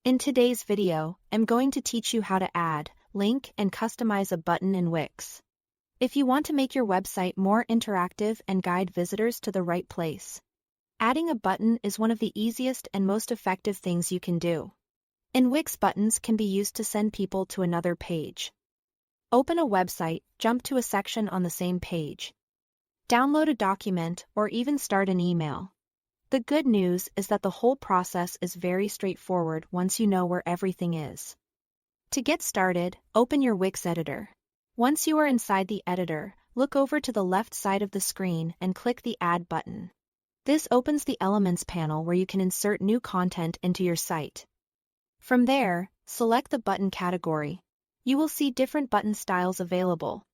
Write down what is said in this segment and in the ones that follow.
In today's video, I'm going to teach you how to add, link, and customize a button in Wix. If you want to make your website more interactive and guide visitors to the right place, adding a button is one of the easiest and most effective things you can do. In Wix, buttons can be used to send people to another page. Open a website, jump to a section on the same page, download a document, or even start an email. The good news is that the whole process is very straightforward once you know where everything is. To get started, open your Wix editor. Once you are inside the editor, look over to the left side of the screen and click the Add button. This opens the Elements panel where you can insert new content into your site. From there, select the button category. You will see different button styles available,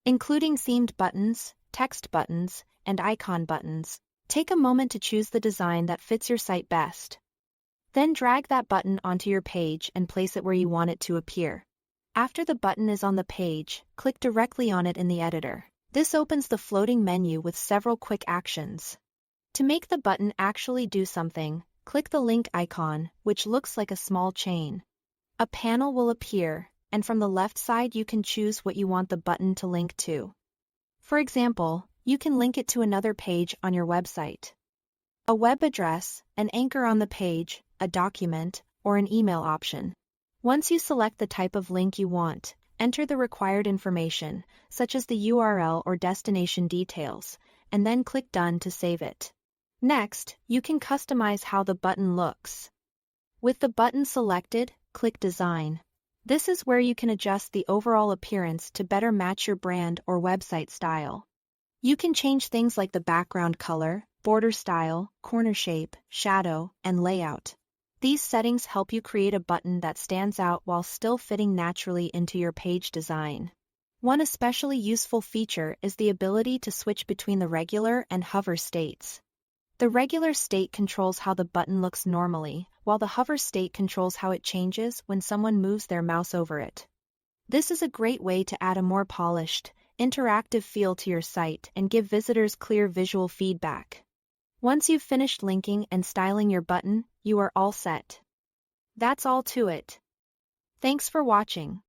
including themed buttons, text buttons, and icon buttons. Take a moment to choose the design that fits your site best. Then drag that button onto your page and place it where you want it to appear. After the button is on the page, click directly on it in the editor. This opens the floating menu with several quick actions. To make the button actually do something, click the link icon, which looks like a small chain. A panel will appear, and from the left side you can choose what you want the button to link to. For example, you can link it to another page on your website, a web address, an anchor on the page, a document, or an email option. Once you select the type of link you want, enter the required information, such as the URL or destination details, and then click Done to save it. Next, you can customize how the button looks. With the button selected, click Design. This is where you can adjust the overall appearance to better match your brand or website style. You can change things like the background color, border style, corner shape, shadow, and layout. These settings help you create a button that stands out while still fitting naturally into your page design. One especially useful feature is the ability to switch between the regular and hover states. The regular state controls how the button looks normally, while the hover state controls how it changes when someone moves their mouse over it. This is a great way to add a more polished, interactive feel to your site and give visitors clear visual feedback. Once you've finished linking and styling your button, you are all set. That's all to it. Thanks for watching.